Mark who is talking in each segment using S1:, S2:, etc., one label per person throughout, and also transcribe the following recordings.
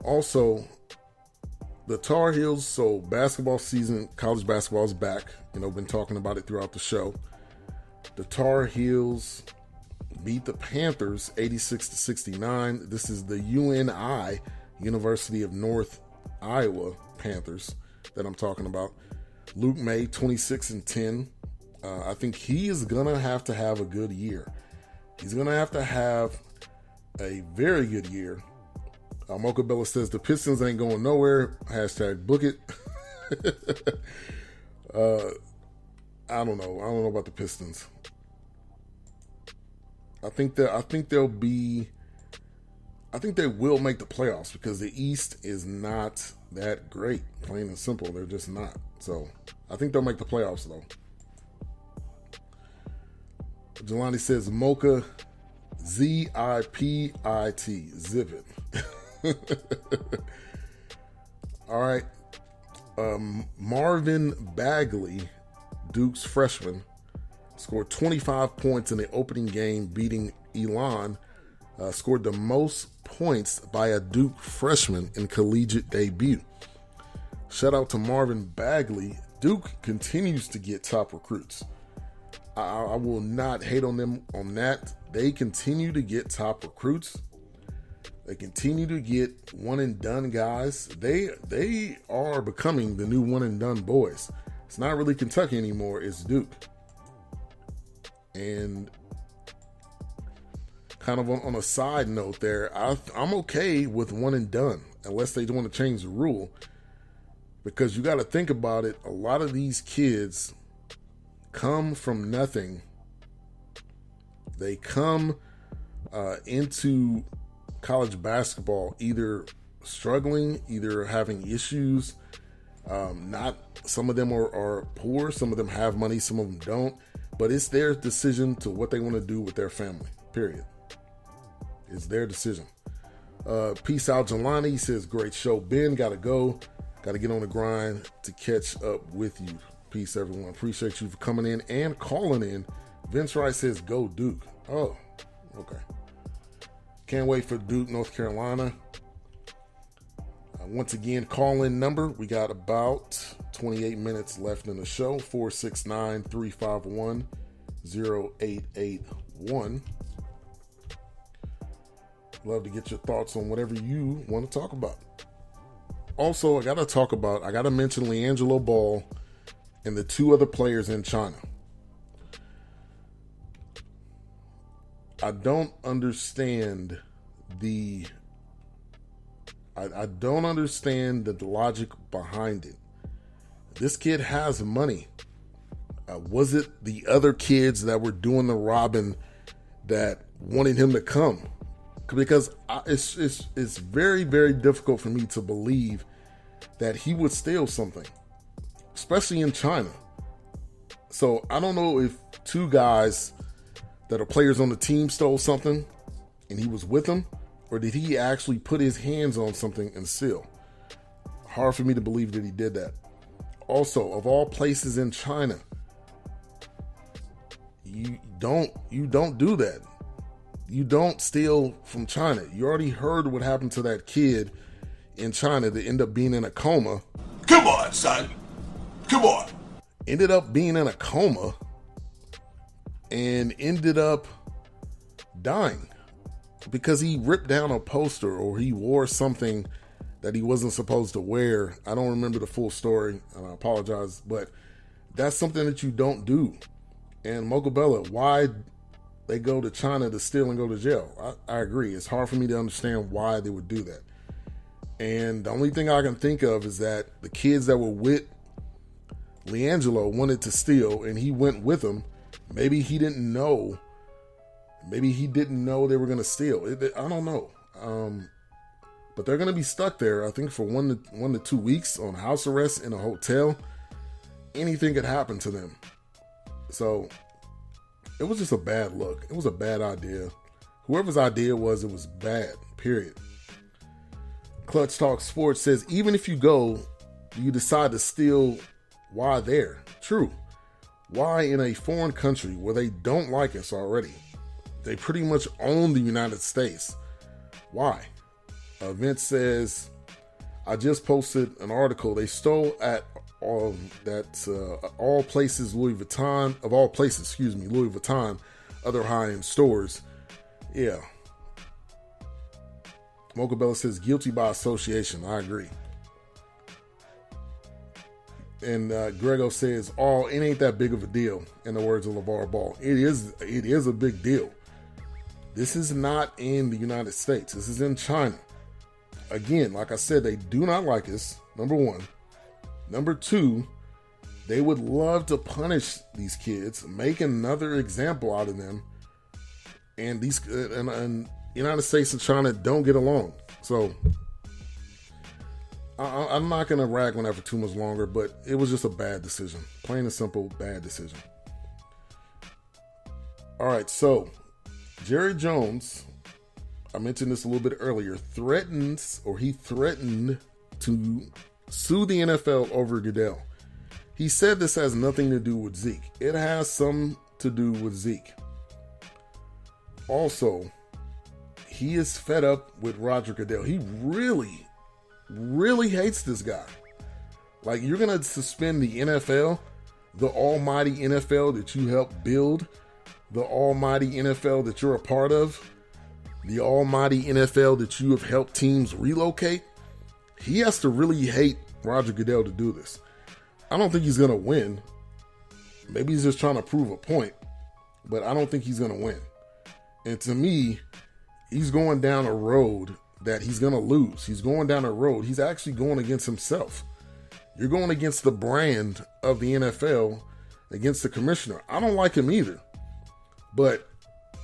S1: Also, the Tar Heels, so basketball season, college basketball is back. Been talking about it throughout the show. The Tar Heels beat the Panthers 86-69. This is the UNI, University of North Iowa Panthers that I'm talking about. Luke May, 26-10. I think he is going to have a good year. He's going to have a very good year. Mocha Bella says the Pistons ain't going nowhere. Hashtag book it. I don't know. I don't know about the Pistons. I think they will make the playoffs because the East is not that great. Plain and simple. They're just not. So I think they'll make the playoffs though. Jelani says Mocha ZIPIT. Zip it. All right. Marvin Bagley, Duke's freshman, scored 25 points in the opening game, beating Elon. Scored the most points by a Duke freshman in collegiate debut. Shout out to Marvin Bagley. Duke continues to get top recruits. I will not hate on them on that. They continue to get top recruits. They continue to get one and done guys. They are becoming the new one and done boys. It's not really Kentucky anymore. It's Duke. And kind of on a side note there, I'm okay with one and done unless they want to change the rule. Because you got to think about it. A lot of these kids come from nothing. They come into college basketball either struggling, either having issues. Some of them are poor, some of them have money, some of them don't. But it's their decision to what they want to do with their family, period. It's their decision. Peace out, Jelani. He says, great show. Ben, gotta go. Gotta get on the grind to catch up with you. Peace, everyone. Appreciate you for coming in and calling in. Vince Wright says, go Duke. Oh, okay. Can't wait for Duke, North Carolina. Once again, call-in number. We got about 28 minutes left in the show. 469-351-0881. Love to get your thoughts on whatever you want to talk about. Also, I got to mention LiAngelo Ball and the two other players in China. I don't understand the logic behind it. This kid has money. Was it the other kids that were doing the robbing that wanted him to come? Because it's very, very difficult for me to believe that he would steal something, especially in China. So I don't know if two guys that are players on the team stole something and he was with them, or did he actually put his hands on something and steal? Hard for me to believe that he did that. Also, of all places in China, you don't do that. You don't steal from China. You already heard what happened to that kid in China that ended up being in a coma.
S2: Come on, son. Come on.
S1: Ended up being in a coma and ended up dying because he ripped down a poster or he wore something that he wasn't supposed to wear. I don't remember the full story, and I apologize, but that's something that you don't do. And Mocha Bella, why they go to China to steal and go to jail? I agree. It's hard for me to understand why they would do that. And the only thing I can think of is that the kids that were with LiAngelo wanted to steal and he went with them. Maybe he didn't know. Maybe he didn't know they were going to steal. I don't know. But they're going to be stuck there, I think, for 1 to 2 weeks on house arrest in a hotel. Anything could happen to them. So it was just a bad look. It was a bad idea. Whoever's idea it was bad, period. Clutch Talk Sports says, even if you go, you decide to steal, why there? True. Why in a foreign country where they don't like us already? They pretty much own the United States. Why? Vince says, I just posted an article. They stole at all places Louis Vuitton, of all places, Louis Vuitton, other high-end stores. Yeah. Mocha Bella says, guilty by association. I agree. And Grego says, it ain't that big of a deal, in the words of LeVar Ball. It is a big deal. This is not in the United States. This is in China. Again, like I said, they do not like us, number one. Number two, they would love to punish these kids, make another example out of them. And these and United States and China don't get along. So I'm not going to rag on that for too much longer, but it was just a bad decision. Plain and simple, bad decision. All right, so Jerry Jones, I mentioned this a little bit earlier, threatened to sue the NFL over Goodell. He said this has nothing to do with Zeke. It has some to do with Zeke. Also, he is fed up with Roger Goodell. He really, really hates this guy. Like, you're going to suspend the NFL, the almighty NFL that you helped build, the almighty NFL that you're a part of, the almighty NFL that you have helped teams relocate. He has to really hate Roger Goodell to do this. I don't think he's going to win. Maybe he's just trying to prove a point, but I don't think he's going to win. And to me, he's going down a road that he's going to lose. He's going down a road. He's actually going against himself. You're going against the brand of the NFL, against the commissioner. I don't like him either. But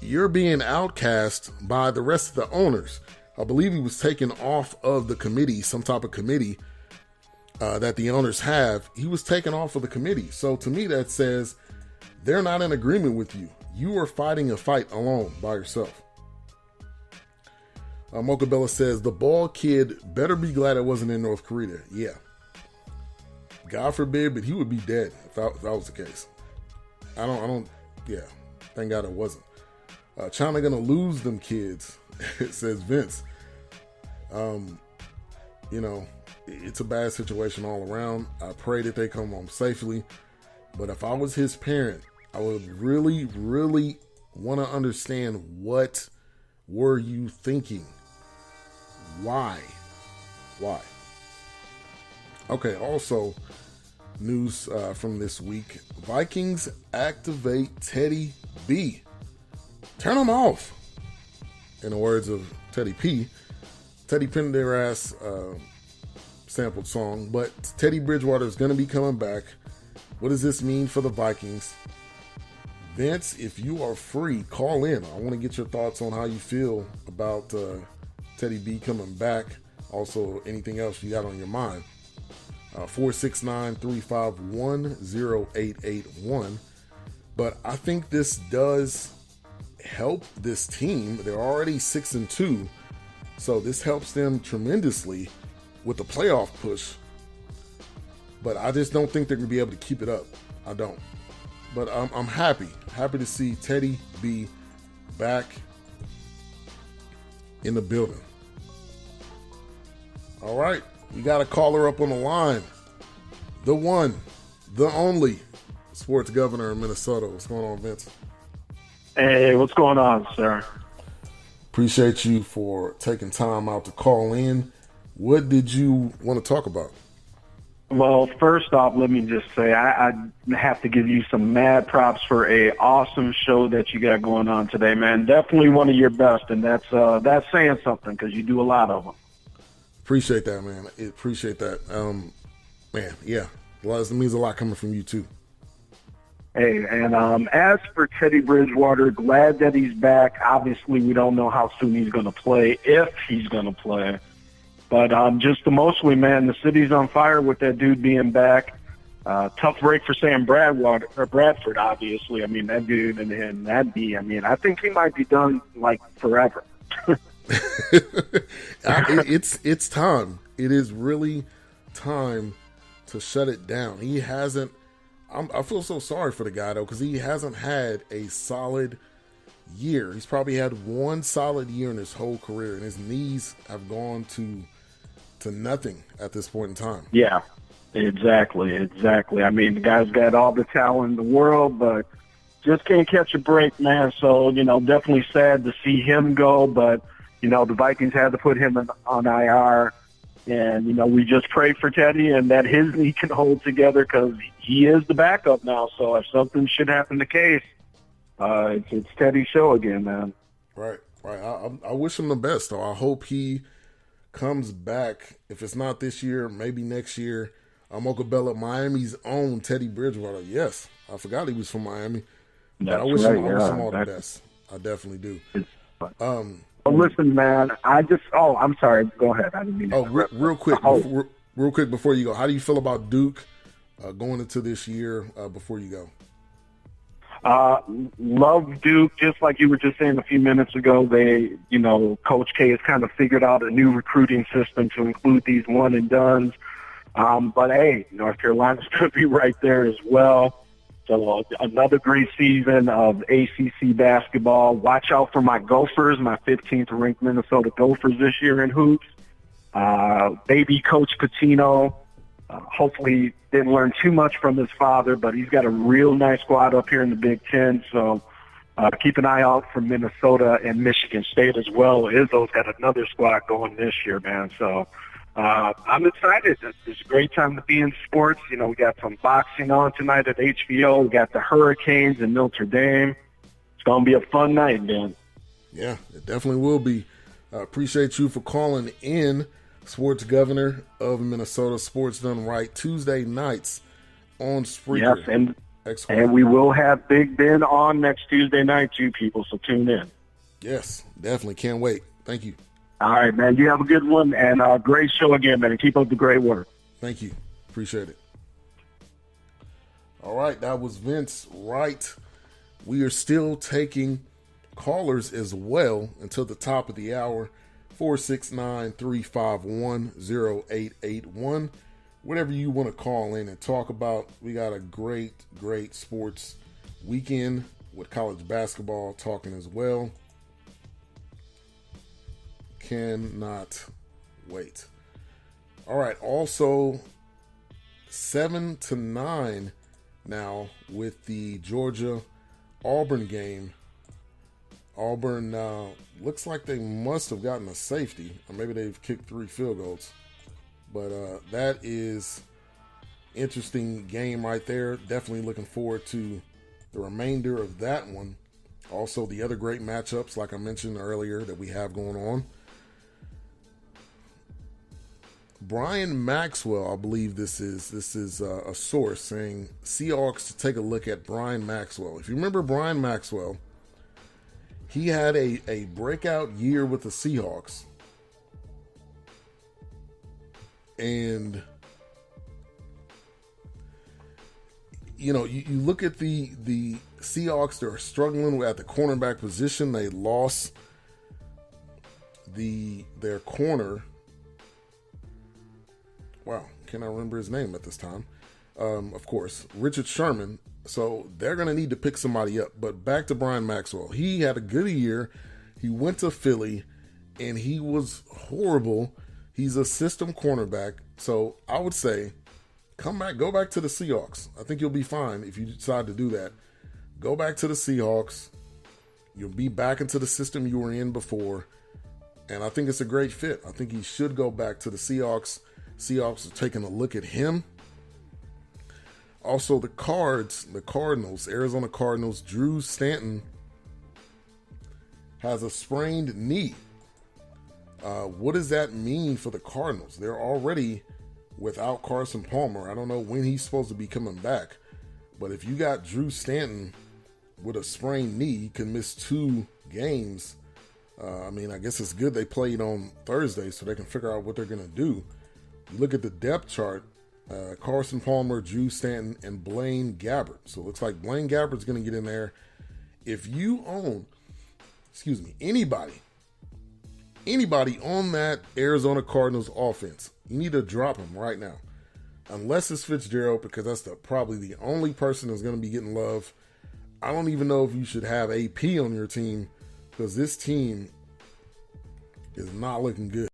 S1: you're being outcast by the rest of the owners. I believe he was taken off of the committee, some type of committee that the owners have. He was taken off of the committee. So to me, that says they're not in agreement with you. You are fighting a fight alone by yourself. Mocha Bella says, the bald kid better be glad it wasn't in North Korea. Yeah. God forbid, but he would be dead if that was the case. Yeah. Thank God it wasn't. China gonna lose them kids, says Vince. It's a bad situation all around. I pray that they come home safely. But if I was his parent, I would really, really want to understand, what were you thinking? Why? Okay, also, news from this week. Vikings activate Teddy B. Turn him off. In the words of Teddy P. Teddy Pendergrass sampled song, but Teddy Bridgewater is going to be coming back. What does this mean for the Vikings? Vince, if you are free, call in. I want to get your thoughts on how you feel about Teddy B coming back. Also, anything else you got on your mind. 469-351-0881. But I think this does help this team. They're already 6-2, so this helps them tremendously with the playoff push. But I just don't think they're going to be able to keep it up. I don't. But I'm happy to see Teddy B back in the building. All right, we got a caller up on the line. The one, the only sports governor in Minnesota. What's going on, Vince?
S3: Hey, what's going on, sir?
S1: Appreciate you for taking time out to call in. What did you want to talk about?
S3: Well, first off, let me just say I have to give you some mad props for a awesome show that you got going on today, man. Definitely one of your best, and that's saying something because you do a lot of them.
S1: Appreciate that, man. Appreciate that. Man, yeah, it means a lot coming from you too.
S3: Hey, and as for Teddy Bridgewater, glad that he's back. Obviously, we don't know how soon he's going to play, if he's going to play. But just mostly, man, the city's on fire with that dude being back. Tough break for Sam Bradford, obviously. I mean, that dude and that B, I mean, I think he might be done, like, forever.
S1: It's time. It is really time to shut it down. He hasn't. I feel so sorry for the guy, though, because he hasn't had a solid year. He's probably had one solid year in his whole career, and his knees have gone to nothing at this point in time.
S3: Yeah, exactly. I mean, the guy's got all the talent in the world, but just can't catch a break, man. So, definitely sad to see him go, but, the Vikings had to put him on IR. And, we just pray for Teddy and that his knee can hold together because he is the backup now. So if something should happen to Case, it's Teddy's show again, man.
S1: Right. I wish him the best, though. I hope he comes back. If it's not this year, maybe next year. Mocha Bella, Miami's own Teddy Bridgewater. Yes, I forgot he was from Miami. But I wish him all the best. I definitely do.
S3: Well, listen, man. I'm sorry. Go ahead. I didn't mean to
S1: real quick before you go. How do you feel about Duke going into this year before you go?
S3: Love Duke, just like you were just saying a few minutes ago. They, Coach K has kind of figured out a new recruiting system to include these one and dones. But hey, North Carolina's going to be right there as well. So another great season of ACC basketball. Watch out for my Gophers, my 15th ranked Minnesota Gophers this year in hoops. Baby Coach Pitino. Hopefully didn't learn too much from his father, but he's got a real nice squad up here in the Big Ten. So keep an eye out for Minnesota and Michigan State as well. Izzo's got another squad going this year, man. So I'm excited. It's a great time to be in sports. We got some boxing on tonight at HBO. We got the Hurricanes in Notre Dame. It's going to be a fun night, man.
S1: Yeah, it definitely will be. Appreciate you for calling in. Sports Governor of Minnesota, Sports Done Right, Tuesday nights on Spreaker.
S3: Yes, and we will have Big Ben on next Tuesday night too, people, so tune in.
S1: Yes, definitely. Can't wait. Thank you.
S3: All right, man. You have a good one, and great show again, man, and keep up the great work.
S1: Thank you. Appreciate it. All right, that was Vince Wright. We are still taking callers as well until the top of the hour. 469-351-0881. Whatever you want to call in and talk about. We got a great sports weekend with college basketball talking as well. Cannot wait. All right, also 7-9 now with the Georgia-Auburn game. Auburn looks like they must have gotten a safety, or maybe they've kicked 3 field goals. But that is interesting game right there. Definitely looking forward to the remainder of that one. Also, the other great matchups, like I mentioned earlier, that we have going on. Brian Maxwell, I believe this is a source saying Seahawks to take a look at Brian Maxwell. If you remember Brian Maxwell, he had a breakout year with the Seahawks. And, you look at the Seahawks, they're struggling at the cornerback position. They lost their corner. Wow, cannot remember his name at this time. Of course, Richard Sherman. So they're going to need to pick somebody up. But back to Brian Maxwell. He had a good year. He went to Philly, and he was horrible. He's a system cornerback. So I would say go back to the Seahawks. I think you'll be fine if you decide to do that. Go back to the Seahawks. You'll be back into the system you were in before. And I think it's a great fit. I think he should go back to the Seahawks. Seahawks are taking a look at him. Also, the Cardinals, Arizona Cardinals, Drew Stanton has a sprained knee. What does that mean for the Cardinals? They're already without Carson Palmer. I don't know when he's supposed to be coming back. But if you got Drew Stanton with a sprained knee, he can miss 2 games. I guess it's good they played on Thursday so they can figure out what they're going to do. You look at the depth chart. Carson Palmer, Drew Stanton, and Blaine Gabbert. So it looks like Blaine Gabbert's going to get in there. If you own, anybody on that Arizona Cardinals offense, you need to drop him right now. Unless it's Fitzgerald, because that's probably the only person that's going to be getting love. I don't even know if you should have AP on your team because this team is not looking good.